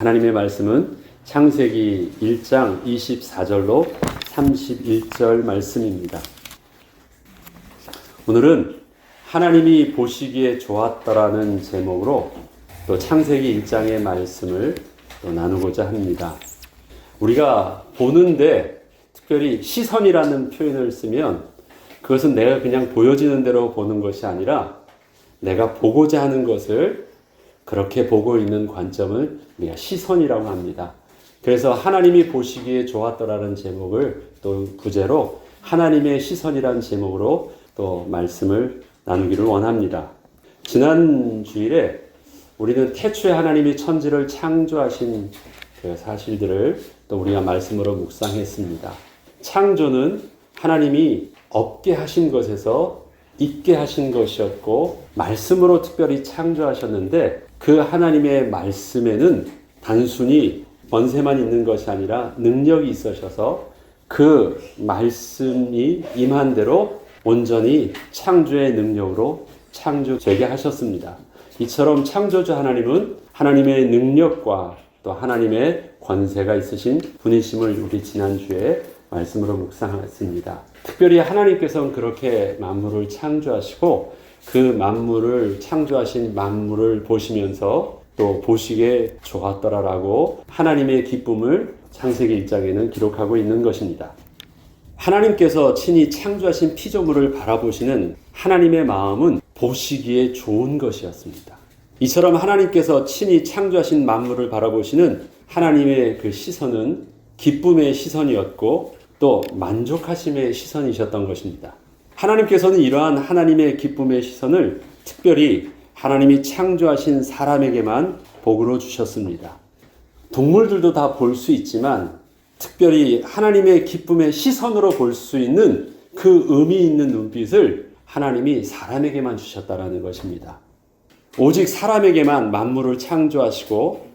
하나님의 말씀은 창세기 1장 24절로 31절 말씀입니다. 오늘은 하나님이 보시기에 좋았더라는 제목으로 또 창세기 1장의 말씀을 또 나누고자 합니다. 우리가 보는데 특별히 시선이라는 표현을 쓰면 그것은 내가 그냥 보여지는 대로 보는 것이 아니라 내가 보고자 하는 것을 그렇게 보고 있는 관점을 우리가 시선이라고 합니다. 그래서 하나님이 보시기에 좋았더라는 제목을 또 부제로 하나님의 시선이라는 제목으로 또 말씀을 나누기를 원합니다. 지난 주일에 우리는 태초에 하나님이 천지를 창조하신 그 사실들을 또 우리가 말씀으로 묵상했습니다. 창조는 하나님이 없게 하신 것에서 있게 하신 것이었고 말씀으로 특별히 창조하셨는데 그 하나님의 말씀에는 단순히 번세만 있는 것이 아니라 능력이 있으셔서 그 말씀이 임한 대로 온전히 창조의 능력으로 창조되게 하셨습니다. 이처럼 창조주 하나님은 하나님의 능력과 또 하나님의 권세가 있으신 분이심을 우리 지난주에 말씀으로 묵상했습니다. 특별히 하나님께서는 그렇게 만물을 창조하시고 그 만물을 창조하신 만물을 보시면서 또 보시기에 좋았더라라고 하나님의 기쁨을 창세기 1장에는 기록하고 있는 것입니다. 하나님께서 친히 창조하신 피조물을 바라보시는 하나님의 마음은 보시기에 좋은 것이었습니다. 이처럼 하나님께서 친히 창조하신 만물을 바라보시는 하나님의 그 시선은 기쁨의 시선이었고 또 만족하심의 시선이셨던 것입니다. 하나님께서는 이러한 하나님의 기쁨의 시선을 특별히 하나님이 창조하신 사람에게만 복으로 주셨습니다. 동물들도 다 볼 수 있지만 특별히 하나님의 기쁨의 시선으로 볼 수 있는 그 의미 있는 눈빛을 하나님이 사람에게만 주셨다라는 것입니다. 오직 사람에게만 만물을 창조하시고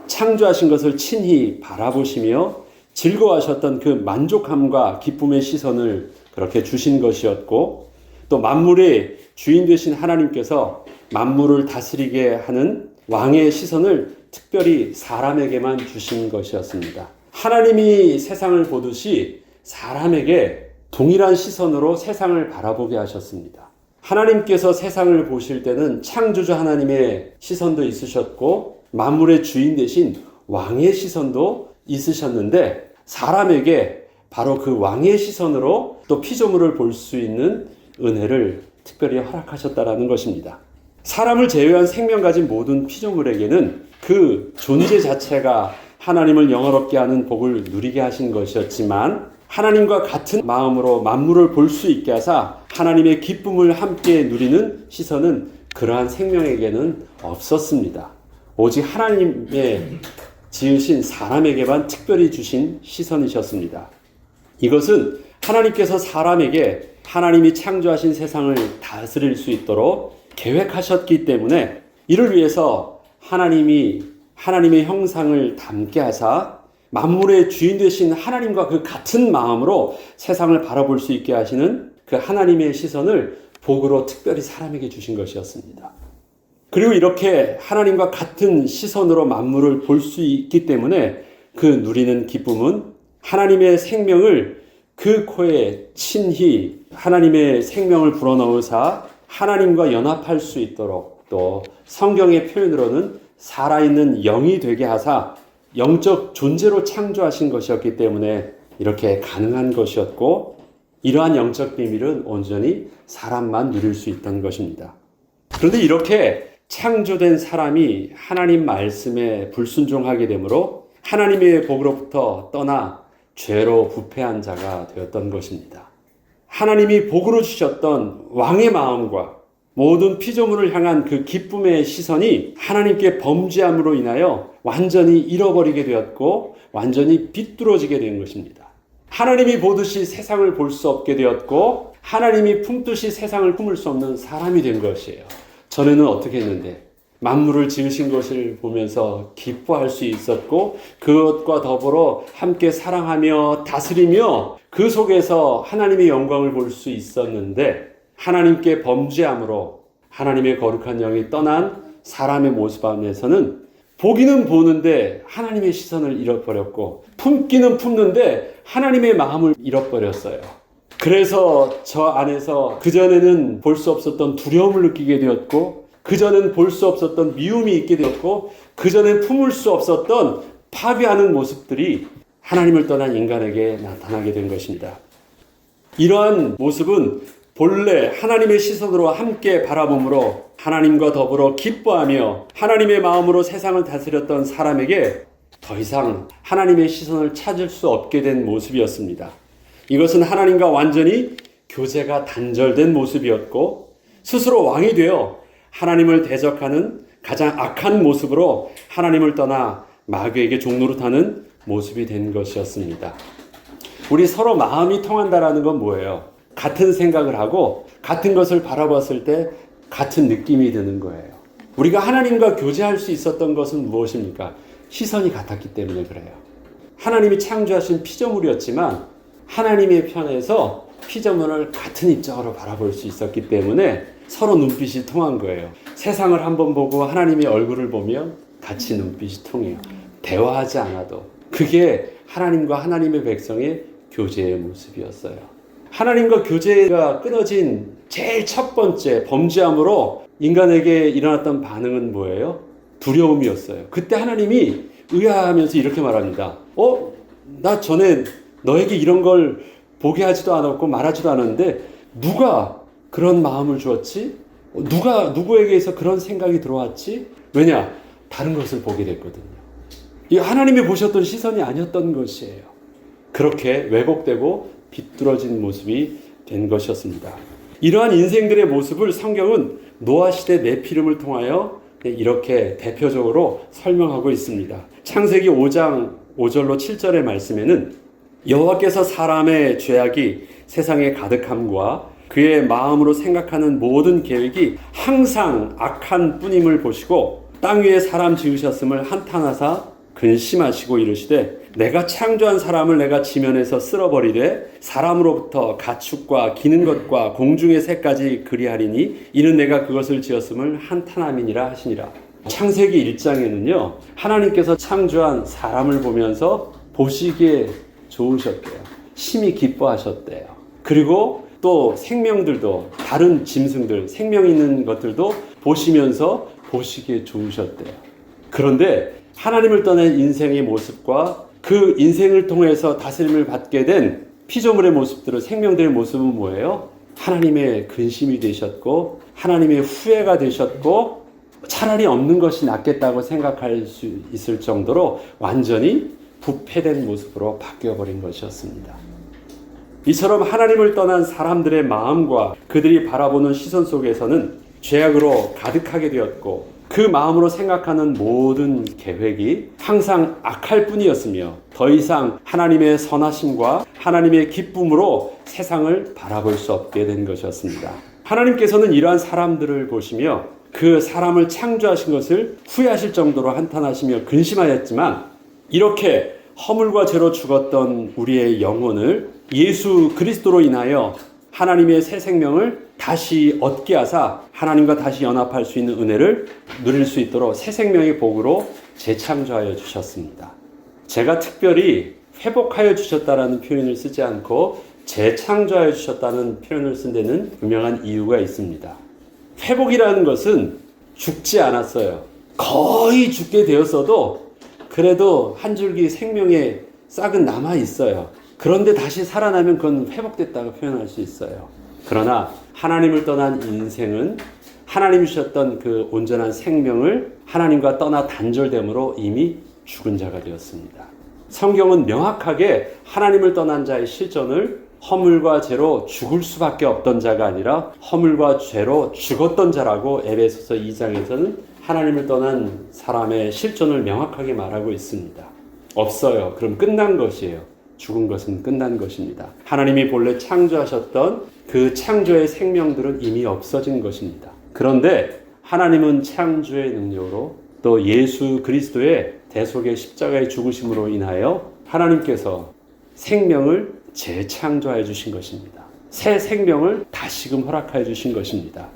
창조하신 것을 친히 바라보시며 즐거워하셨던 그 만족함과 기쁨의 시선을 그렇게 주신 것이었고 또 만물의 주인 되신 하나님께서 만물을 다스리게 하는 왕의 시선을 특별히 사람에게만 주신 것이었습니다. 하나님이 세상을 보듯이 사람에게 동일한 시선으로 세상을 바라보게 하셨습니다. 하나님께서 세상을 보실 때는 창조주 하나님의 시선도 있으셨고 만물의 주인 되신 왕의 시선도 있으셨는데 사람에게 바로 그 왕의 시선으로 또 피조물을 볼 수 있는 은혜를 특별히 허락하셨다라는 것입니다. 사람을 제외한 생명 가진 모든 피조물에게는 그 존재 자체가 하나님을 영화롭게 하는 복을 누리게 하신 것이었지만 하나님과 같은 마음으로 만물을 볼 수 있게 하사 하나님의 기쁨을 함께 누리는 시선은 그러한 생명에게는 없었습니다. 오직 하나님의 지으신 사람에게만 특별히 주신 시선이셨습니다. 이것은 하나님께서 사람에게 하나님이 창조하신 세상을 다스릴 수 있도록 계획하셨기 때문에 이를 위해서 하나님이 하나님의 형상을 담게 하사 만물의 주인 되신 하나님과 그 같은 마음으로 세상을 바라볼 수 있게 하시는 그 하나님의 시선을 복으로 특별히 사람에게 주신 것이었습니다. 그리고 이렇게 하나님과 같은 시선으로 만물을 볼 수 있기 때문에 그 누리는 기쁨은 하나님의 생명을 그 코에 친히 하나님의 생명을 불어넣으사 하나님과 연합할 수 있도록 또 성경의 표현으로는 살아있는 영이 되게 하사 영적 존재로 창조하신 것이었기 때문에 이렇게 가능한 것이었고 이러한 영적 비밀은 온전히 사람만 누릴 수 있던 것입니다. 그런데 이렇게 창조된 사람이 하나님 말씀에 불순종하게 되므로 하나님의 복으로부터 떠나 죄로 부패한 자가 되었던 것입니다. 하나님이 복으로 주셨던 왕의 마음과 모든 피조물을 향한 그 기쁨의 시선이 하나님께 범죄함으로 인하여 완전히 잃어버리게 되었고 완전히 비뚤어지게 된 것입니다. 하나님이 보듯이 세상을 볼 수 없게 되었고 하나님이 품듯이 세상을 품을 수 없는 사람이 된 것이에요. 전에는 어떻게 했는데 만물을 지으신 것을 보면서 기뻐할 수 있었고 그것과 더불어 함께 사랑하며 다스리며 그 속에서 하나님의 영광을 볼 수 있었는데 하나님께 범죄함으로 하나님의 거룩한 영이 떠난 사람의 모습 안에서는 보기는 보는데 하나님의 시선을 잃어버렸고 품기는 품는데 하나님의 마음을 잃어버렸어요. 그래서 저 안에서 그전에는 볼 수 없었던 두려움을 느끼게 되었고 그전에는 볼 수 없었던 미움이 있게 되었고 그전엔 품을 수 없었던 파괴하는 모습들이 하나님을 떠난 인간에게 나타나게 된 것입니다. 이러한 모습은 본래 하나님의 시선으로 함께 바라봄으로 하나님과 더불어 기뻐하며 하나님의 마음으로 세상을 다스렸던 사람에게 더 이상 하나님의 시선을 찾을 수 없게 된 모습이었습니다. 이것은 하나님과 완전히 교제가 단절된 모습이었고 스스로 왕이 되어 하나님을 대적하는 가장 악한 모습으로 하나님을 떠나 마귀에게 종노릇하는 모습이 된 것이었습니다. 우리 서로 마음이 통한다라는 건 뭐예요? 같은 생각을 하고 같은 것을 바라봤을 때 같은 느낌이 드는 거예요. 우리가 하나님과 교제할 수 있었던 것은 무엇입니까? 시선이 같았기 때문에 그래요. 하나님이 창조하신 피조물이었지만 하나님의 편에서 피조물을 같은 입장으로 바라볼 수 있었기 때문에 서로 눈빛이 통한 거예요. 세상을 한번 보고 하나님의 얼굴을 보면 같이 눈빛이 통해요. 대화하지 않아도. 그게 하나님과 하나님의 백성의 교제의 모습이었어요. 하나님과 교제가 끊어진 제일 첫 번째 범죄함으로 인간에게 일어났던 반응은 뭐예요? 두려움이었어요. 그때 하나님이 의아하면서 이렇게 말합니다. 나 전에 너에게 이런 걸 보게 하지도 않았고 말하지도 않았는데 누가 그런 마음을 주었지? 누구에게서 그런 생각이 들어왔지? 왜냐? 다른 것을 보게 됐거든요. 이 하나님이 보셨던 시선이 아니었던 것이에요. 그렇게 왜곡되고 비뚤어진 모습이 된 것이었습니다. 이러한 인생들의 모습을 성경은 노아 시대 네피림을 통하여 이렇게 대표적으로 설명하고 있습니다. 창세기 5장 5절로 7절의 말씀에는 여호와께서 사람의 죄악이 세상에 가득함과 그의 마음으로 생각하는 모든 계획이 항상 악한 뿐임을 보시고 땅 위에 사람 지으셨음을 한탄하사 근심하시고 이르시되 내가 창조한 사람을 내가 지면에서 쓸어버리되 사람으로부터 가축과 기는 것과 공중의 새까지 그리하리니 이는 내가 그것을 지었음을 한탄함이니라 하시니라. 창세기 1장에는요 하나님께서 창조한 사람을 보면서 보시기에 좋으셨대요. 심히 기뻐하셨대요. 그리고 또 생명들도 다른 짐승들 생명 있는 것들도 보시면서 보시기에 좋으셨대요. 그런데 하나님을 떠난 인생의 모습과 그 인생을 통해서 다스림을 받게 된 피조물의 모습들은 생명들의 모습은 뭐예요? 하나님의 근심이 되셨고 하나님의 후회가 되셨고 차라리 없는 것이 낫겠다고 생각할 수 있을 정도로 완전히 부패된 모습으로 바뀌어버린 것이었습니다. 이처럼 하나님을 떠난 사람들의 마음과 그들이 바라보는 시선 속에서는 죄악으로 가득하게 되었고 그 마음으로 생각하는 모든 계획이 항상 악할 뿐이었으며 더 이상 하나님의 선하심과 하나님의 기쁨으로 세상을 바라볼 수 없게 된 것이었습니다. 하나님께서는 이러한 사람들을 보시며 그 사람을 창조하신 것을 후회하실 정도로 한탄하시며 근심하였지만 이렇게 허물과 죄로 죽었던 우리의 영혼을 예수 그리스도로 인하여 하나님의 새 생명을 다시 얻게 하사 하나님과 다시 연합할 수 있는 은혜를 누릴 수 있도록 새 생명의 복으로 재창조하여 주셨습니다. 제가 특별히 회복하여 주셨다라는 표현을 쓰지 않고 재창조하여 주셨다는 표현을 쓴 데는 분명한 이유가 있습니다. 회복이라는 것은 죽지 않았어요. 거의 죽게 되었어도 그래도 한 줄기 생명의 싹은 남아 있어요. 그런데 다시 살아나면 그건 회복됐다고 표현할 수 있어요. 그러나 하나님을 떠난 인생은 하나님이 주셨던 그 온전한 생명을 하나님과 떠나 단절됨으로 이미 죽은 자가 되었습니다. 성경은 명확하게 하나님을 떠난 자의 실존을 허물과 죄로 죽을 수밖에 없던 자가 아니라 허물과 죄로 죽었던 자라고 에베소서 2장에서는 하나님을 떠난 사람의 실존을 명확하게 말하고 있습니다. 없어요. 그럼 끝난 것이에요. 죽은 것은 끝난 것입니다. 하나님이 본래 창조하셨던 그 창조의 생명들은 이미 없어진 것입니다. 그런데 하나님은 창조의 능력으로 또 예수 그리스도의 대속의 십자가의 죽으심으로 인하여 하나님께서 생명을 재창조해 주신 것입니다. 새 생명을 다시금 허락해 주신 것입니다.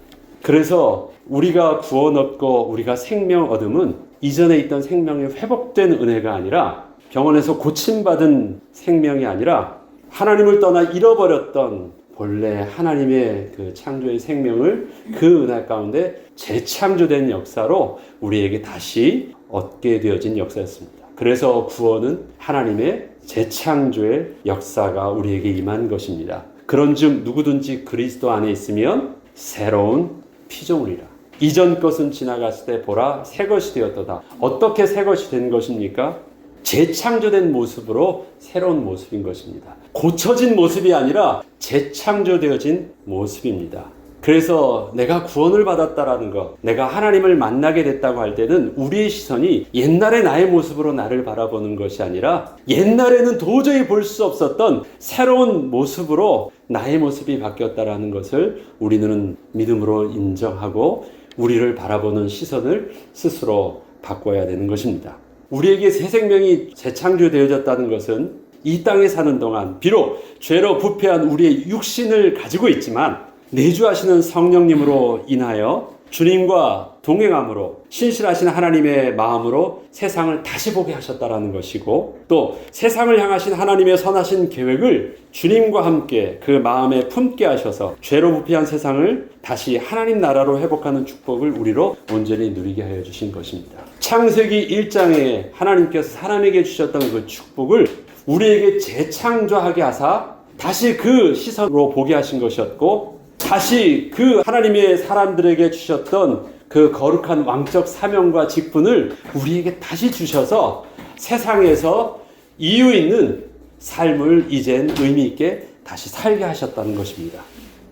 그래서 우리가 구원 얻고 우리가 생명 얻음은 이전에 있던 생명이 회복된 은혜가 아니라 병원에서 고침받은 생명이 아니라 하나님을 떠나 잃어버렸던 본래 하나님의 그 창조의 생명을 그 은혜 가운데 재창조된 역사로 우리에게 다시 얻게 되어진 역사였습니다. 그래서 구원은 하나님의 재창조의 역사가 우리에게 임한 것입니다. 그런즉 누구든지 그리스도 안에 있으면 새로운 피조물이라. 이전 것은 지나갔을 때 보라 새 것이 되었도다. 어떻게 새 것이 된 것입니까? 재창조된 모습으로 새로운 모습인 것입니다. 고쳐진 모습이 아니라 재창조되어진 모습입니다. 그래서 내가 구원을 받았다라는 것, 내가 하나님을 만나게 됐다고 할 때는 우리의 시선이 옛날의 나의 모습으로 나를 바라보는 것이 아니라 옛날에는 도저히 볼 수 없었던 새로운 모습으로 나의 모습이 바뀌었다라는 것을 우리는 믿음으로 인정하고 우리를 바라보는 시선을 스스로 바꿔야 되는 것입니다. 우리에게 새 생명이 재창조되어졌다는 것은 이 땅에 사는 동안 비록 죄로 부패한 우리의 육신을 가지고 있지만 내주하시는 성령님으로 인하여 주님과 동행함으로 신실하신 하나님의 마음으로 세상을 다시 보게 하셨다라는 것이고 또 세상을 향하신 하나님의 선하신 계획을 주님과 함께 그 마음에 품게 하셔서 죄로 부패한 세상을 다시 하나님 나라로 회복하는 축복을 우리로 온전히 누리게 하여 주신 것입니다. 창세기 1장에 하나님께서 사람에게 주셨던 그 축복을 우리에게 재창조하게 하사 다시 그 시선으로 보게 하신 것이었고 다시 그 하나님의 사람들에게 주셨던 그 거룩한 왕적 사명과 직분을 우리에게 다시 주셔서 세상에서 이유 있는 삶을 이젠 의미 있게 다시 살게 하셨다는 것입니다.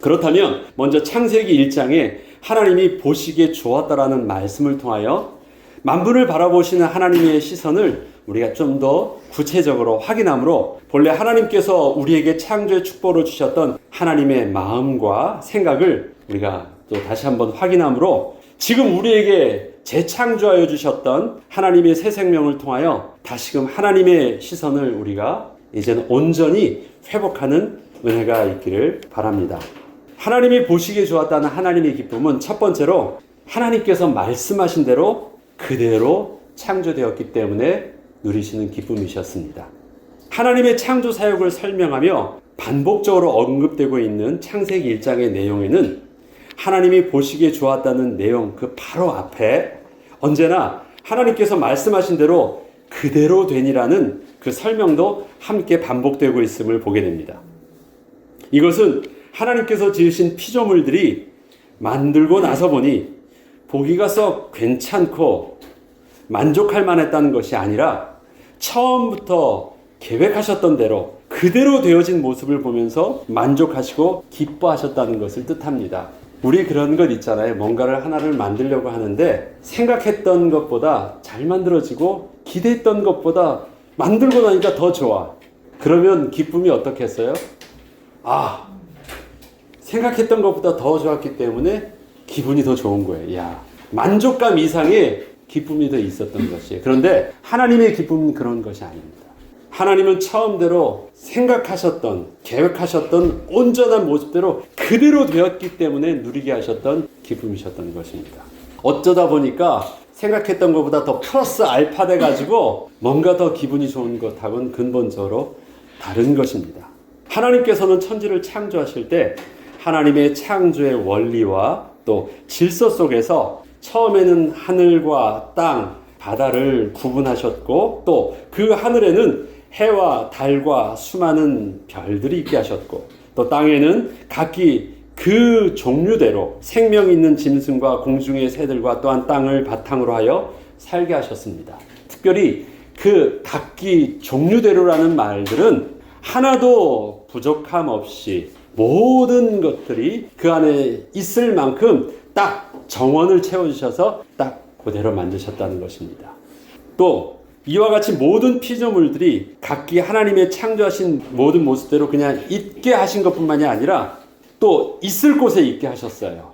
그렇다면 먼저 창세기 1장에 하나님이 보시기에 좋았다라는 말씀을 통하여 만물을 바라보시는 하나님의 시선을 우리가 좀 더 구체적으로 확인함으로 본래 하나님께서 우리에게 창조의 축복을 주셨던 하나님의 마음과 생각을 우리가 또 다시 한번 확인함으로 지금 우리에게 재창조하여 주셨던 하나님의 새 생명을 통하여 다시금 하나님의 시선을 우리가 이제는 온전히 회복하는 은혜가 있기를 바랍니다. 하나님이 보시기에 좋았다는 하나님의 기쁨은 첫 번째로 하나님께서 말씀하신 대로 그대로 창조되었기 때문에 누리시는 기쁨이셨습니다. 하나님의 창조 사역을 설명하며 반복적으로 언급되고 있는 창세기 1장의 내용에는 하나님이 보시기에 좋았다는 내용 그 바로 앞에 언제나 하나님께서 말씀하신 대로 그대로 되니라는 그 설명도 함께 반복되고 있음을 보게 됩니다. 이것은 하나님께서 지으신 피조물들이 만들고 나서 보니 보기가 썩 괜찮고 만족할 만했다는 것이 아니라 처음부터 계획하셨던 대로 그대로 되어진 모습을 보면서 만족하시고 기뻐하셨다는 것을 뜻합니다. 우리 그런 것 있잖아요. 뭔가를 하나를 만들려고 하는데 생각했던 것보다 잘 만들어지고 기대했던 것보다 만들고 나니까 더 좋아. 그러면 기쁨이 어떻겠어요? 생각했던 것보다 더 좋았기 때문에 기분이 더 좋은 거예요. 야, 만족감 이상의 기쁨이 더 있었던 것이에요. 그런데 하나님의 기쁨은 그런 것이 아닙니다. 하나님은 처음대로 생각하셨던, 계획하셨던 온전한 모습대로 그대로 되었기 때문에 누리게 하셨던 기쁨이셨던 것입니다. 어쩌다 보니까 생각했던 것보다 더 플러스 알파 돼가지고 뭔가 더 기분이 좋은 것하고는 근본적으로 다른 것입니다. 하나님께서는 천지를 창조하실 때 하나님의 창조의 원리와 또 질서 속에서 처음에는 하늘과 땅, 바다를 구분하셨고 또 그 하늘에는 해와 달과 수많은 별들이 있게 하셨고 또 땅에는 각기 그 종류대로 생명 있는 짐승과 공중의 새들과 또한 땅을 바탕으로 하여 살게 하셨습니다. 특별히 그 각기 종류대로라는 말들은 하나도 부족함 없이 모든 것들이 그 안에 있을 만큼 딱 정원을 채워주셔서 딱 그대로 만드셨다는 것입니다. 또 이와 같이 모든 피조물들이 각기 하나님의 창조하신 모든 모습대로 그냥 있게 하신 것뿐만이 아니라 또 있을 곳에 있게 하셨어요.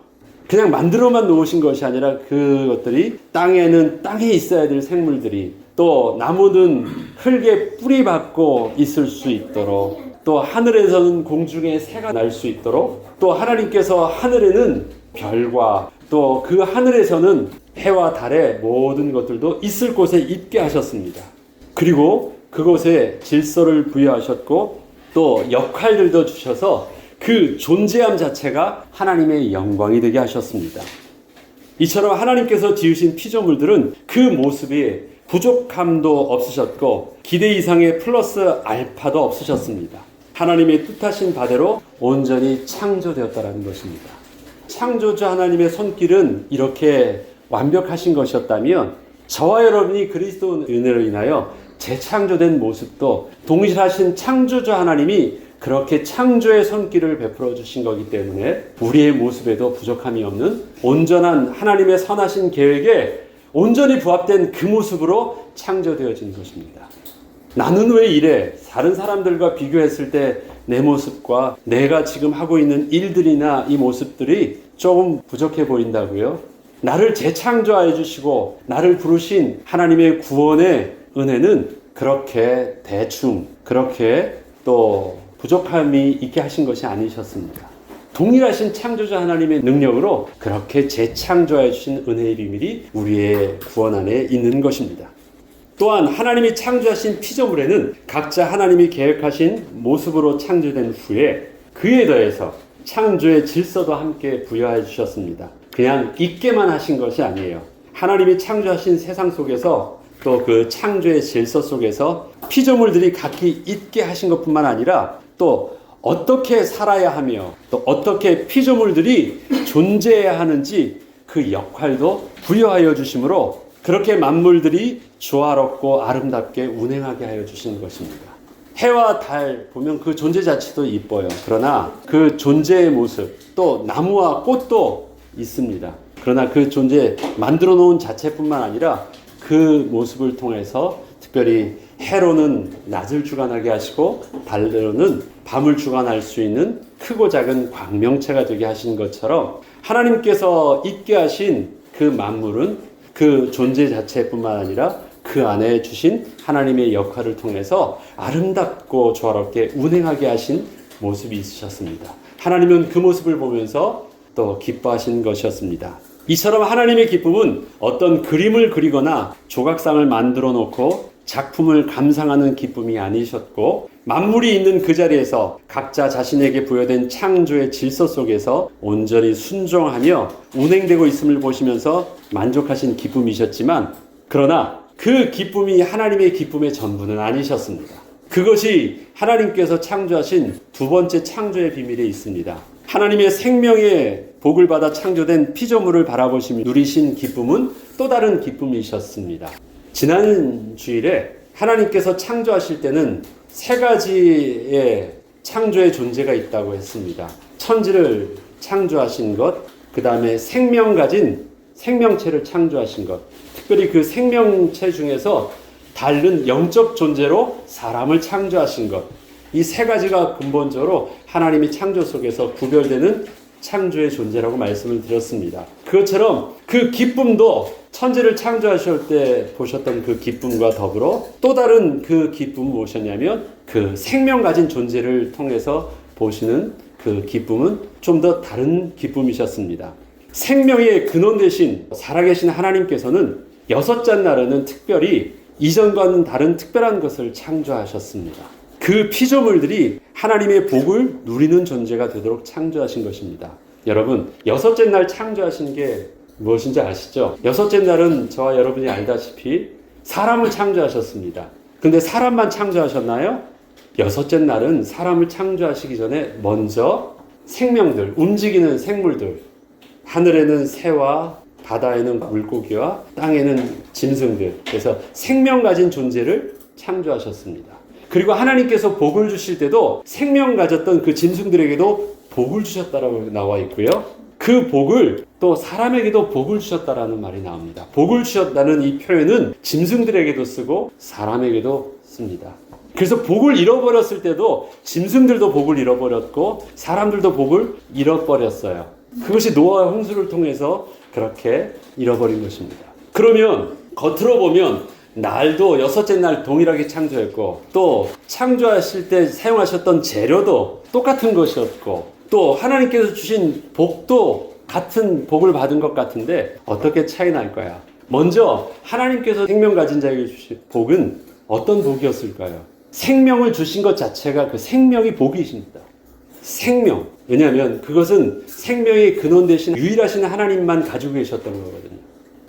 그냥 만들어만 놓으신 것이 아니라 그것들이 땅에는 땅에 있어야 될 생물들이 또 나무는 흙에 뿌리 박고 있을 수 있도록 또 하늘에서는 공중에 새가 날 수 있도록 또 하나님께서 하늘에는 별과 또 그 하늘에서는 해와 달의 모든 것들도 있을 곳에 있게 하셨습니다. 그리고 그곳에 질서를 부여하셨고 또 역할들도 주셔서 그 존재함 자체가 하나님의 영광이 되게 하셨습니다. 이처럼 하나님께서 지으신 피조물들은 그 모습이 부족함도 없으셨고 기대 이상의 플러스 알파도 없으셨습니다. 하나님의 뜻하신 바대로 온전히 창조되었다는 것입니다. 창조주 하나님의 손길은 이렇게 완벽하신 것이었다면 저와 여러분이 그리스도 은혜로 인하여 재창조된 모습도 동일하신 창조주 하나님이 그렇게 창조의 손길을 베풀어 주신 거기 때문에 우리의 모습에도 부족함이 없는 온전한 하나님의 선하신 계획에 온전히 부합된 그 모습으로 창조되어진 것입니다. 나는 왜 이래? 다른 사람들과 비교했을 때 내 모습과 내가 지금 하고 있는 일들이나 이 모습들이 조금 부족해 보인다고요? 나를 재창조해 주시고 나를 부르신 하나님의 구원의 은혜는 그렇게 대충 그렇게 또 부족함이 있게 하신 것이 아니셨습니다. 동일하신 창조자 하나님의 능력으로 그렇게 재창조해 주신 은혜의 비밀이 우리의 구원 안에 있는 것입니다. 또한 하나님이 창조하신 피조물에는 각자 하나님이 계획하신 모습으로 창조된 후에 그에 더해서 창조의 질서도 함께 부여해 주셨습니다. 그냥 있게만 하신 것이 아니에요. 하나님이 창조하신 세상 속에서 또 그 창조의 질서 속에서 피조물들이 각기 있게 하신 것뿐만 아니라 또 어떻게 살아야 하며 또 어떻게 피조물들이 존재해야 하는지 그 역할도 부여하여 주심으로 그렇게 만물들이 조화롭고 아름답게 운행하게 하여 주신 것입니다. 해와 달 보면 그 존재 자체도 이뻐요. 그러나 그 존재의 모습 또 나무와 꽃도 있습니다. 그러나 그 존재 만들어 놓은 자체뿐만 아니라 그 모습을 통해서 특별히 해로는 낮을 주관하게 하시고 달로는 밤을 주관할 수 있는 크고 작은 광명체가 되게 하신 것처럼 하나님께서 있게 하신 그 만물은 그 존재 자체뿐만 아니라 그 안에 주신 하나님의 역할을 통해서 아름답고 조화롭게 운행하게 하신 모습이 있으셨습니다. 하나님은 그 모습을 보면서 또 기뻐하신 것이었습니다. 이처럼 하나님의 기쁨은 어떤 그림을 그리거나 조각상을 만들어 놓고 작품을 감상하는 기쁨이 아니셨고 만물이 있는 그 자리에서 각자 자신에게 부여된 창조의 질서 속에서 온전히 순종하며 운행되고 있음을 보시면서 만족하신 기쁨이셨지만 그러나 그 기쁨이 하나님의 기쁨의 전부는 아니셨습니다. 그것이 하나님께서 창조하신 두 번째 창조의 비밀에 있습니다. 하나님의 생명의 복을 받아 창조된 피조물을 바라보시며 누리신 기쁨은 또 다른 기쁨이셨습니다. 지난 주일에 하나님께서 창조하실 때는 세 가지의 창조의 존재가 있다고 했습니다. 천지를 창조하신 것, 그 다음에 생명 가진 생명체를 창조하신 것, 특별히 그 생명체 중에서 다른 영적 존재로 사람을 창조하신 것, 이 세 가지가 근본적으로 하나님이 창조 속에서 구별되는 창조의 존재라고 말씀을 드렸습니다. 그것처럼 그 기쁨도 천지를 창조하실 때 보셨던 그 기쁨과 더불어 또 다른 그 기쁨은 무엇이었냐면 그 생명 가진 존재를 통해서 보시는 그 기쁨은 좀 더 다른 기쁨이셨습니다. 생명의 근원 되신 살아계신 하나님께서는 여섯째 날에는 특별히 이전과는 다른 특별한 것을 창조하셨습니다. 그 피조물들이 하나님의 복을 누리는 존재가 되도록 창조하신 것입니다. 여러분, 여섯째 날 창조하신 게 무엇인지 아시죠? 여섯째 날은 저와 여러분이 알다시피 사람을 창조하셨습니다. 근데 사람만 창조하셨나요? 여섯째 날은 사람을 창조하시기 전에 먼저 생명들, 움직이는 생물들, 하늘에는 새와 바다에는 물고기와 땅에는 짐승들, 그래서 생명 가진 존재를 창조하셨습니다. 그리고 하나님께서 복을 주실 때도 생명 가졌던 그 짐승들에게도 복을 주셨다라고 나와 있고요. 그 복을 또 사람에게도 복을 주셨다라는 말이 나옵니다. 복을 주셨다는 이 표현은 짐승들에게도 쓰고 사람에게도 씁니다. 그래서 복을 잃어버렸을 때도 짐승들도 복을 잃어버렸고 사람들도 복을 잃어버렸어요. 그것이 노아의 홍수를 통해서 그렇게 잃어버린 것입니다. 그러면 겉으로 보면 날도 여섯째 날 동일하게 창조했고 또 창조하실 때 사용하셨던 재료도 똑같은 것이었고 또 하나님께서 주신 복도 같은 복을 받은 것 같은데 어떻게 차이 날 거야? 먼저 하나님께서 생명 가진 자에게 주신 복은 어떤 복이었을까요? 생명을 주신 것 자체가 그 생명이 복이십니다. 생명. 왜냐하면 그것은 생명의 근원 되신 유일하신 하나님만 가지고 계셨던 거거든요.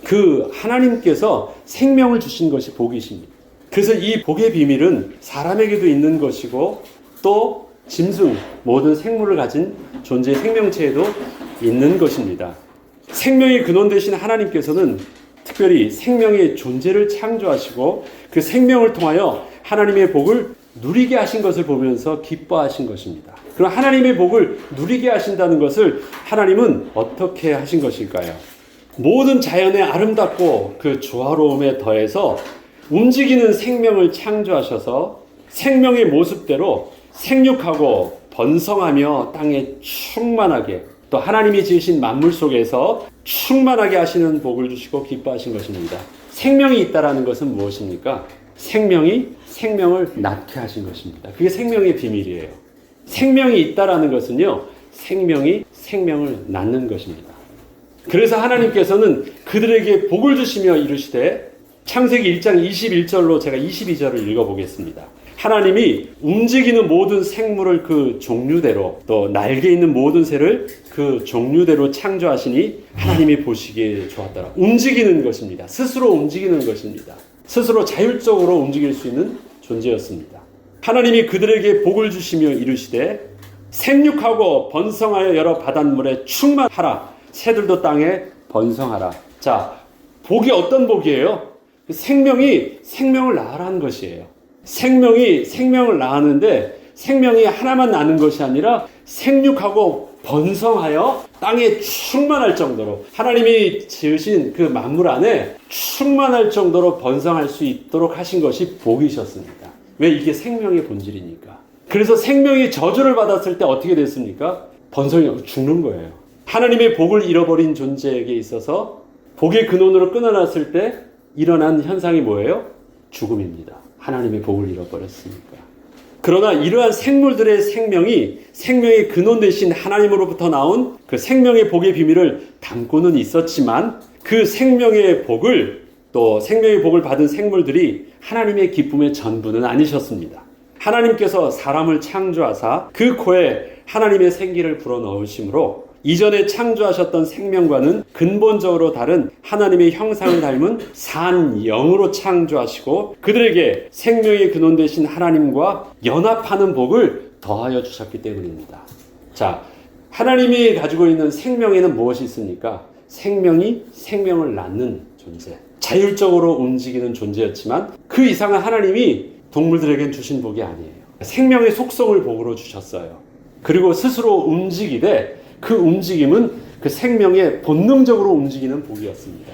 그 하나님께서 생명을 주신 것이 복이십니다. 그래서 이 복의 비밀은 사람에게도 있는 것이고 또 짐승, 모든 생물을 가진 존재의 생명체에도 있는 것입니다. 생명의 근원 되신 하나님께서는 특별히 생명의 존재를 창조하시고 그 생명을 통하여 하나님의 복을 누리게 하신 것을 보면서 기뻐하신 것입니다. 그럼 하나님의 복을 누리게 하신다는 것을 하나님은 어떻게 하신 것일까요? 모든 자연의 아름답고 그 조화로움에 더해서 움직이는 생명을 창조하셔서 생명의 모습대로 생육하고 번성하며 땅에 충만하게 또 하나님이 지으신 만물 속에서 충만하게 하시는 복을 주시고 기뻐하신 것입니다. 생명이 있다라는 것은 무엇입니까? 생명이 생명을 낳게 하신 것입니다. 그게 생명의 비밀이에요. 생명이 있다라는 것은요, 생명이 생명을 낳는 것입니다. 그래서 하나님께서는 그들에게 복을 주시며 이르시되 창세기 1장 21절로 제가 22절을 읽어보겠습니다. 하나님이 움직이는 모든 생물을 그 종류대로 또 날개 있는 모든 새를 그 종류대로 창조하시니 하나님이 보시기에 좋았더라. 움직이는 것입니다. 스스로 움직이는 것입니다. 스스로 자율적으로 움직일 수 있는 존재였습니다. 하나님이 그들에게 복을 주시며 이르시되 생육하고 번성하여 여러 바닷물에 충만하라. 새들도 땅에 번성하라. 자, 복이 어떤 복이에요? 생명이 생명을 낳으라는 것이에요. 생명이 생명을 낳았는데 생명이 하나만 나는 것이 아니라 생육하고 번성하여 땅에 충만할 정도로 하나님이 지으신 그 만물 안에 충만할 정도로 번성할 수 있도록 하신 것이 복이셨습니다. 왜? 이게 생명의 본질이니까. 그래서 생명이 저주를 받았을 때 어떻게 됐습니까? 번성이 죽는 거예요. 하나님의 복을 잃어버린 존재에게 있어서 복의 근원으로 끊어놨을 때 일어난 현상이 뭐예요? 죽음입니다. 하나님의 복을 잃어버렸으니까. 그러나 이러한 생물들의 생명이 생명의 근원 되신 하나님으로부터 나온 그 생명의 복의 비밀을 담고는 있었지만 그 생명의 복을 또 생명의 복을 받은 생물들이 하나님의 기쁨의 전부는 아니셨습니다. 하나님께서 사람을 창조하사 그 코에 하나님의 생기를 불어넣으심으로 이전에 창조하셨던 생명과는 근본적으로 다른 하나님의 형상을 닮은 산 영으로 창조하시고 그들에게 생명의 근원 되신 하나님과 연합하는 복을 더하여 주셨기 때문입니다. 자, 하나님이 가지고 있는 생명에는 무엇이 있습니까? 생명이 생명을 낳는 존재, 자율적으로 움직이는 존재였지만 그 이상은 하나님이 동물들에겐 주신 복이 아니에요. 생명의 속성을 복으로 주셨어요. 그리고 스스로 움직이되 그 움직임은 그 생명의 본능적으로 움직이는 복이었습니다.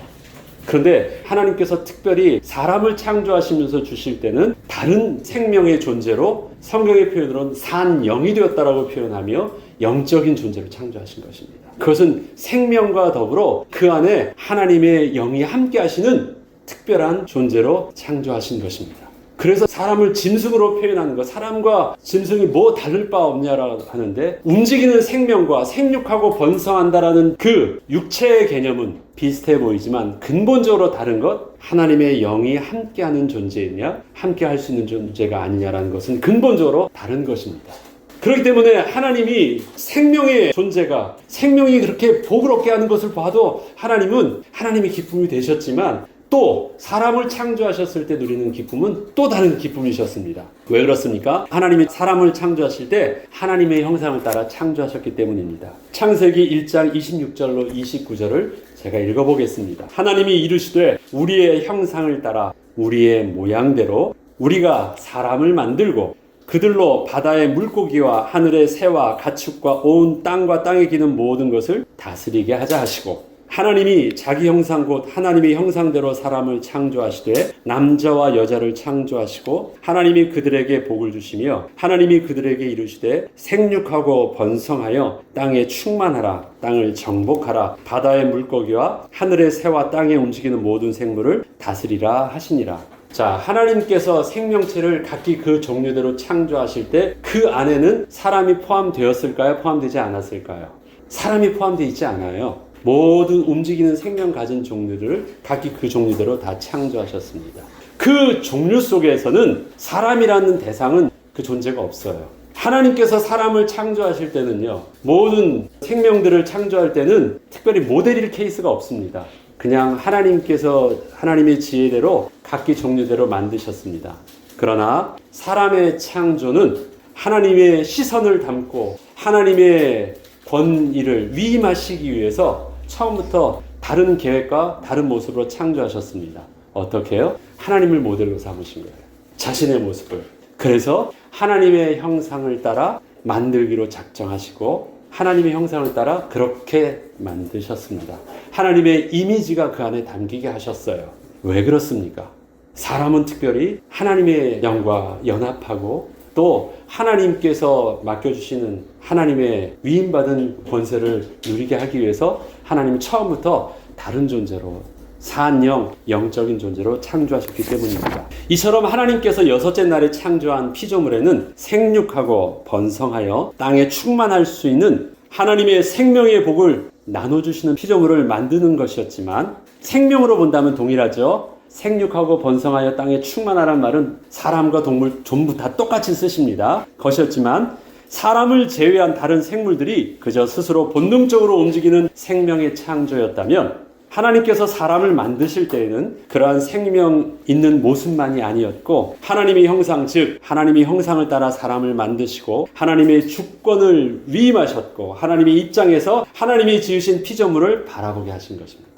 그런데 하나님께서 특별히 사람을 창조하시면서 주실 때는 다른 생명의 존재로 성경의 표현으로는 산 영이 되었다라고 표현하며 영적인 존재로 창조하신 것입니다. 그것은 생명과 더불어 그 안에 하나님의 영이 함께 하시는 특별한 존재로 창조하신 것입니다. 그래서 사람을 짐승으로 표현하는 것, 사람과 짐승이 뭐 다를 바 없냐라고 하는데 움직이는 생명과 생육하고 번성한다라는 그 육체의 개념은 비슷해 보이지만 근본적으로 다른 것, 하나님의 영이 함께하는 존재이냐 함께 할 수 있는 존재가 아니냐라는 것은 근본적으로 다른 것입니다. 그렇기 때문에 하나님이 생명의 존재가 생명이 그렇게 복을 얻게 하는 것을 봐도 하나님은 하나님의 기쁨이 되셨지만 또 사람을 창조하셨을 때 누리는 기쁨은 또 다른 기쁨이셨습니다. 왜 그렇습니까? 하나님이 사람을 창조하실 때 하나님의 형상을 따라 창조하셨기 때문입니다. 창세기 1장 26절로 29절을 제가 읽어보겠습니다. 하나님이 이르시되 우리의 형상을 따라 우리의 모양대로 우리가 사람을 만들고 그들로 바다의 물고기와 하늘의 새와 가축과 온 땅과 땅에 기는 모든 것을 다스리게 하자 하시고 하나님이 자기 형상 곧 하나님의 형상대로 사람을 창조하시되 남자와 여자를 창조하시고 하나님이 그들에게 복을 주시며 하나님이 그들에게 이르시되 생육하고 번성하여 땅에 충만하라 땅을 정복하라 바다의 물고기와 하늘의 새와 땅에 움직이는 모든 생물을 다스리라 하시니라. 자, 하나님께서 생명체를 각기 그 종류대로 창조하실 때 그 안에는 사람이 포함되었을까요? 포함되지 않았을까요? 사람이 포함되어 있지 않아요. 모든 움직이는 생명 가진 종류를 각기 그 종류대로 다 창조하셨습니다. 그 종류 속에서는 사람이라는 대상은 그 존재가 없어요. 하나님께서 사람을 창조하실 때는요, 모든 생명들을 창조할 때는 특별히 모델일 케이스가 없습니다. 그냥 하나님께서 하나님의 지혜대로 각기 종류대로 만드셨습니다. 그러나 사람의 창조는 하나님의 시선을 담고 하나님의 권위를 위임하시기 위해서 처음부터 다른 계획과 다른 모습으로 창조하셨습니다. 어떻게 해요? 하나님을 모델로 삼으신 거예요. 자신의 모습을. 그래서 하나님의 형상을 따라 만들기로 작정하시고 하나님의 형상을 따라 그렇게 만드셨습니다. 하나님의 이미지가 그 안에 담기게 하셨어요. 왜 그렇습니까? 사람은 특별히 하나님의 영과 연합하고 또 하나님께서 맡겨주시는 하나님의 위임받은 권세를 누리게 하기 위해서 하나님이 처음부터 다른 존재로 산영, 영적인 존재로 창조하셨기 때문입니다. 이처럼 하나님께서 여섯째 날에 창조한 피조물에는 생육하고 번성하여 땅에 충만할 수 있는 하나님의 생명의 복을 나눠주시는 피조물을 만드는 것이었지만 생명으로 본다면 동일하죠. 생육하고 번성하여 땅에 충만하란 말은 사람과 동물 전부 다 똑같이 쓰십니다. 것이었지만 사람을 제외한 다른 생물들이 그저 스스로 본능적으로 움직이는 생명의 창조였다면 하나님께서 사람을 만드실 때에는 그러한 생명 있는 모습만이 아니었고 하나님의 형상, 즉 하나님의 형상을 따라 사람을 만드시고 하나님의 주권을 위임하셨고 하나님의 입장에서 하나님이 지으신 피조물을 바라보게 하신 것입니다.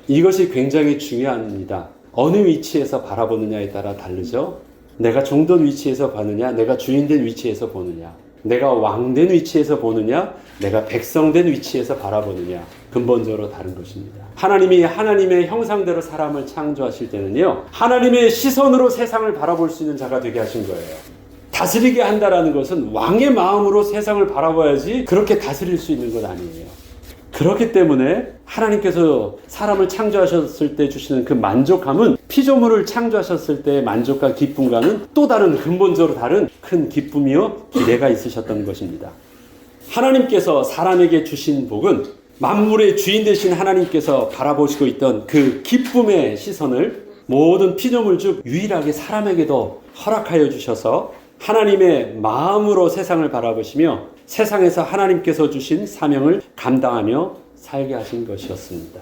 이것이 굉장히 중요합니다. 어느 위치에서 바라보느냐에 따라 다르죠. 내가 종된 위치에서 보느냐, 내가 주인된 위치에서 보느냐, 내가 왕된 위치에서 보느냐, 내가 백성된 위치에서 바라보느냐, 근본적으로 다른 것입니다. 하나님이 하나님의 형상대로 사람을 창조하실 때는요, 하나님의 시선으로 세상을 바라볼 수 있는 자가 되게 하신 거예요. 다스리게 한다라는 것은 왕의 마음으로 세상을 바라봐야지 그렇게 다스릴 수 있는 건 아니에요. 그렇기 때문에 하나님께서 사람을 창조하셨을 때 주시는 그 만족감은 피조물을 창조하셨을 때의 만족과 기쁨과는 또 다른 근본적으로 다른 큰 기쁨이요 기대가 있으셨던 것입니다. 하나님께서 사람에게 주신 복은 만물의 주인 되신 하나님께서 바라보시고 있던 그 기쁨의 시선을 모든 피조물 중 유일하게 사람에게도 허락하여 주셔서 하나님의 마음으로 세상을 바라보시며 세상에서 하나님께서 주신 사명을 감당하며 살게 하신 것이었습니다.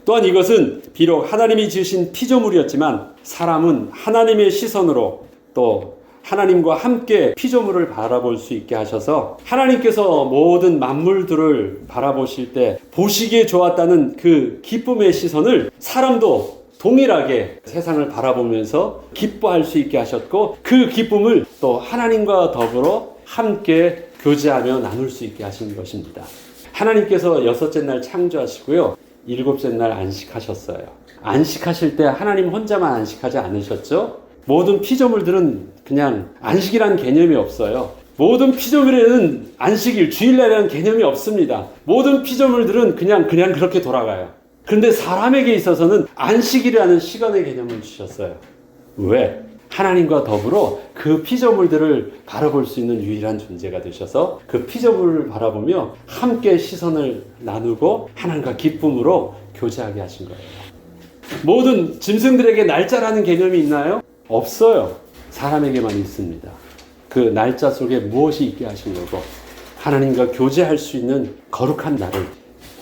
또한 이것은 비록 하나님이 지으신 피조물이었지만 사람은 하나님의 시선으로 또 하나님과 함께 피조물을 바라볼 수 있게 하셔서 하나님께서 모든 만물들을 바라보실 때 보시기에 좋았다는 그 기쁨의 시선을 사람도 동일하게 세상을 바라보면서 기뻐할 수 있게 하셨고 그 기쁨을 또 하나님과 더불어 함께 교제하며 나눌 수 있게 하신 것입니다. 하나님께서 여섯째 날 창조하시고요. 일곱째 날 안식하셨어요. 안식하실 때 하나님 혼자만 안식하지 않으셨죠? 모든 피조물들은 그냥 안식이라는 개념이 없어요. 모든 피조물에는 안식일, 주일날이라는 개념이 없습니다. 모든 피조물들은 그냥 그렇게 돌아가요. 그런데 사람에게 있어서는 안식이라는 시간의 개념을 주셨어요. 왜? 하나님과 더불어 그 피조물들을 바라볼 수 있는 유일한 존재가 되셔서 그 피조물을 바라보며 함께 시선을 나누고 하나님과 기쁨으로 교제하게 하신 거예요. 모든 짐승들에게 날짜라는 개념이 있나요? 없어요. 사람에게만 있습니다. 그 날짜 속에 무엇이 있게 하신 거고 하나님과 교제할 수 있는 거룩한 날을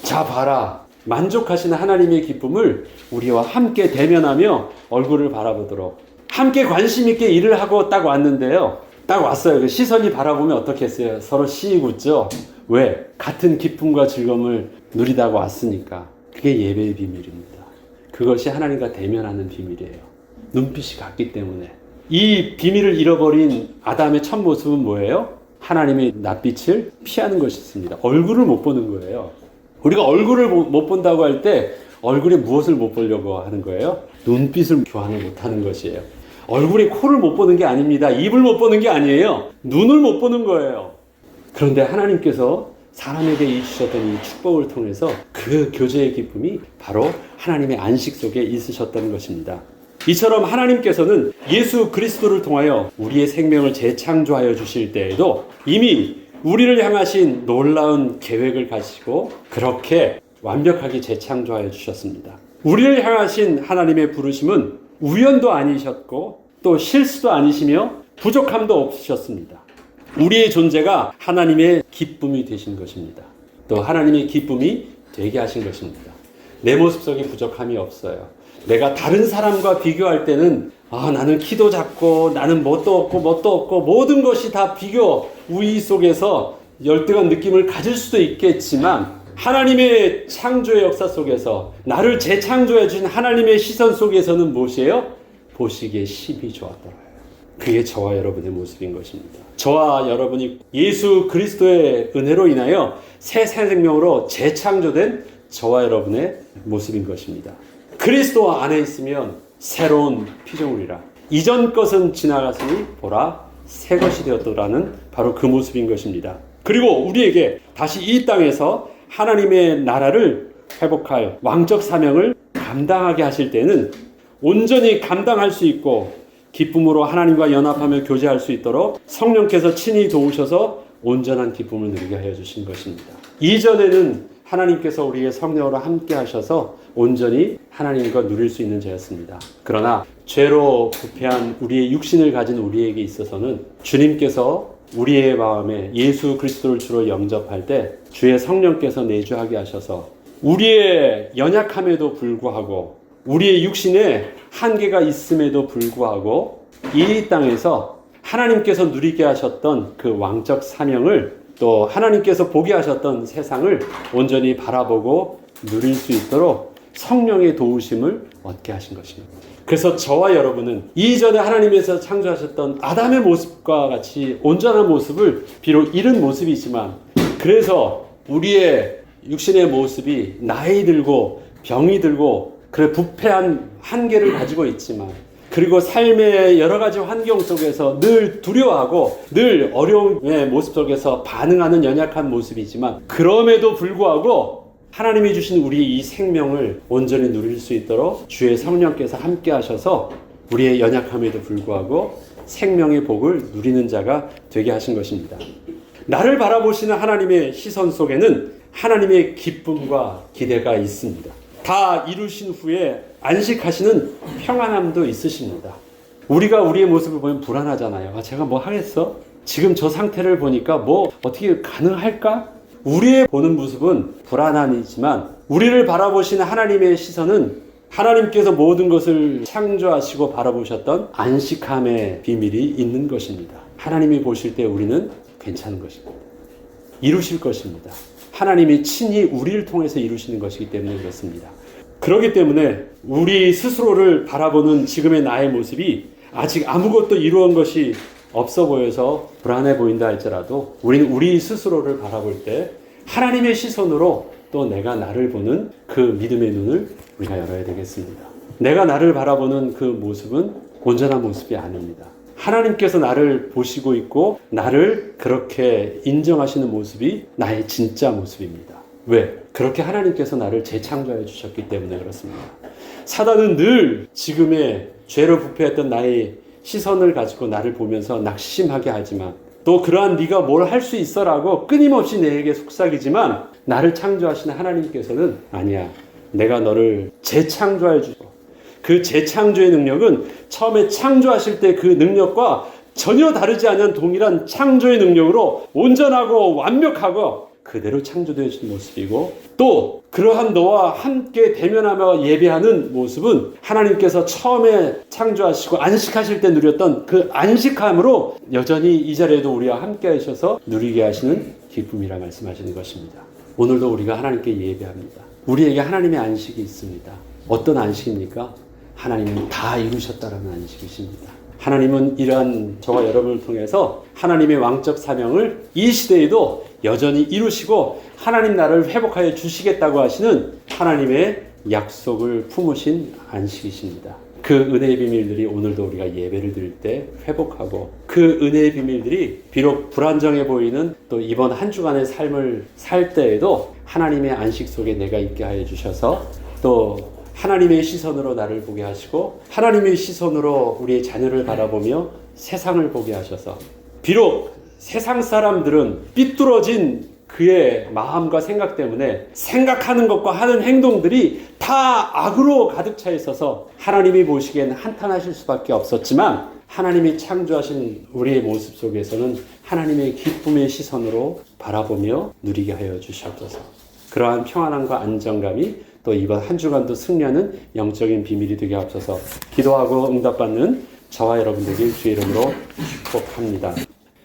자 봐라. 만족하시는 하나님의 기쁨을 우리와 함께 대면하며 얼굴을 바라보도록 함께 관심 있게 일을 하고 딱 왔는데요. 딱 왔어요. 그 시선이 바라보면 어떻게 했어요? 서로 씩 웃죠? 왜? 같은 기쁨과 즐거움을 누리다가 왔으니까. 그게 예배의 비밀입니다. 그것이 하나님과 대면하는 비밀이에요. 눈빛이 같기 때문에. 이 비밀을 잃어버린 아담의 첫 모습은 뭐예요? 하나님의 낯빛을 피하는 것이었습니다. 얼굴을 못 보는 거예요. 우리가 얼굴을 못 본다고 할 때 얼굴에 무엇을 못 보려고 하는 거예요? 눈빛을 교환을 못 하는 것이에요. 얼굴에 코를 못 보는 게 아닙니다. 입을 못 보는 게 아니에요. 눈을 못 보는 거예요. 그런데 하나님께서 사람에게 주셨던 이 축복을 통해서 그 교제의 기쁨이 바로 하나님의 안식 속에 있으셨던 것입니다. 이처럼 하나님께서는 예수 그리스도를 통하여 우리의 생명을 재창조하여 주실 때에도 이미 우리를 향하신 놀라운 계획을 가지고 그렇게 완벽하게 재창조하여 주셨습니다. 우리를 향하신 하나님의 부르심은 우연도 아니셨고 또 실수도 아니시며 부족함도 없으셨습니다. 우리의 존재가 하나님의 기쁨이 되신 것입니다. 또 하나님의 기쁨이 되게 하신 것입니다. 내 모습 속에 부족함이 없어요. 내가 다른 사람과 비교할 때는 나는 키도 작고 나는 뭣도 없고 모든 것이 다 비교 우위 속에서 열등한 느낌을 가질 수도 있겠지만 하나님의 창조의 역사 속에서 나를 재창조해 주신 하나님의 시선 속에서는 무엇이에요? 보시기에 심히 좋았더라요. 그게 저와 여러분의 모습인 것입니다. 저와 여러분이 예수 그리스도의 은혜로 인하여 새 생명으로 재창조된 저와 여러분의 모습인 것입니다. 그리스도 안에 있으면 새로운 피조물이라 이전 것은 지나갔으니 보라 새 것이 되었더라는 바로 그 모습인 것입니다. 그리고 우리에게 다시 이 땅에서 하나님의 나라를 회복할 왕적 사명을 감당하게 하실 때는 온전히 감당할 수 있고 기쁨으로 하나님과 연합하며 교제할 수 있도록 성령께서 친히 도우셔서 온전한 기쁨을 누리게 하여 주신 것입니다. 이전에는 하나님께서 우리의 성령으로 함께 하셔서 온전히 하나님과 누릴 수 있는 자였습니다. 그러나 죄로 부패한 우리의 육신을 가진 우리에게 있어서는 주님께서 우리의 마음에 예수 그리스도를 주로 영접할 때 주의 성령께서 내주하게 하셔서 우리의 연약함에도 불구하고 우리의 육신에 한계가 있음에도 불구하고 이 땅에서 하나님께서 누리게 하셨던 그 왕적 사명을 또 하나님께서 보게 하셨던 세상을 온전히 바라보고 누릴 수 있도록 성령의 도우심을 얻게 하신 것입니다. 그래서 저와 여러분은 이전에 하나님께서 창조하셨던 아담의 모습과 같이 온전한 모습을 비록 잃은 모습이지만 그래서 우리의 육신의 모습이 나이 들고 병이 들고 그래 부패한 한계를 가지고 있지만 그리고 삶의 여러 가지 환경 속에서 늘 두려워하고 늘 어려움의 모습 속에서 반응하는 연약한 모습이지만 그럼에도 불구하고 하나님이 주신 우리 이 생명을 온전히 누릴 수 있도록 주의 성령께서 함께 하셔서 우리의 연약함에도 불구하고 생명의 복을 누리는 자가 되게 하신 것입니다. 나를 바라보시는 하나님의 시선 속에는 하나님의 기쁨과 기대가 있습니다. 다 이루신 후에 안식하시는 평안함도 있으십니다. 우리가 우리의 모습을 보면 불안하잖아요. 제가 뭐 하겠어? 지금 저 상태를 보니까 뭐 어떻게 가능할까? 우리의 보는 모습은 불안함이지만 우리를 바라보시는 하나님의 시선은 하나님께서 모든 것을 창조하시고 바라보셨던 안식함의 비밀이 있는 것입니다. 하나님이 보실 때 우리는 괜찮은 것입니다. 이루실 것입니다. 하나님이 친히 우리를 통해서 이루시는 것이기 때문에 그렇습니다. 그렇기 때문에 우리 스스로를 바라보는 지금의 나의 모습이 아직 아무것도 이루은 것이 없어 보여서 불안해 보인다 할지라도 우리는 우리 스스로를 바라볼 때 하나님의 시선으로 또 내가 나를 보는 그 믿음의 눈을 우리가 열어야 되겠습니다. 내가 나를 바라보는 그 모습은 온전한 모습이 아닙니다. 하나님께서 나를 보시고 있고 나를 그렇게 인정하시는 모습이 나의 진짜 모습입니다. 왜? 그렇게 하나님께서 나를 재창조해 주셨기 때문에 그렇습니다. 사단은 늘 지금의 죄로 부패했던 나의 시선을 가지고 나를 보면서 낙심하게 하지만 또 그러한 네가 뭘 할 수 있어라고 끊임없이 내게 속삭이지만 나를 창조하시는 하나님께서는 아니야. 내가 너를 재창조해 주고 그 재창조의 능력은 처음에 창조하실 때 그 능력과 전혀 다르지 않은 동일한 창조의 능력으로 온전하고 완벽하고 그대로 창조되신 모습이고 또 그러한 너와 함께 대면하며 예배하는 모습은 하나님께서 처음에 창조하시고 안식하실 때 누렸던 그 안식함으로 여전히 이 자리에도 우리와 함께 하셔서 누리게 하시는 기쁨이라 말씀하시는 것입니다. 오늘도 우리가 하나님께 예배합니다. 우리에게 하나님의 안식이 있습니다. 어떤 안식입니까? 하나님은 다 이루셨다라는 안식이십니다. 하나님은 이러한 저와 여러분을 통해서 하나님의 왕적 사명을 이 시대에도 여전히 이루시고 하나님 나라를 회복하여 주시겠다고 하시는 하나님의 약속을 품으신 안식이십니다. 그 은혜의 비밀들이 오늘도 우리가 예배를 드릴 때 회복하고 그 은혜의 비밀들이 비록 불안정해 보이는 또 이번 한 주간의 삶을 살 때에도 하나님의 안식 속에 내가 있게 하여 주셔서 또 하나님의 시선으로 나를 보게 하시고 하나님의 시선으로 우리의 자녀를 바라보며 세상을 보게 하셔서 비록 세상 사람들은 삐뚤어진 그의 마음과 생각 때문에 생각하는 것과 하는 행동들이 다 악으로 가득 차 있어서 하나님이 보시기에는 한탄하실 수밖에 없었지만, 하나님이 창조하신 우리의 모습 속에서는 하나님의 기쁨의 시선으로 바라보며 누리게 하여 주시옵소서. 그러한 평안함과 안정감이 또 이번 한 주간도 승리하는 영적인 비밀이 되게 하옵소서. 기도하고 응답받는 저와 여러분들에게 주의 이름으로 축복합니다.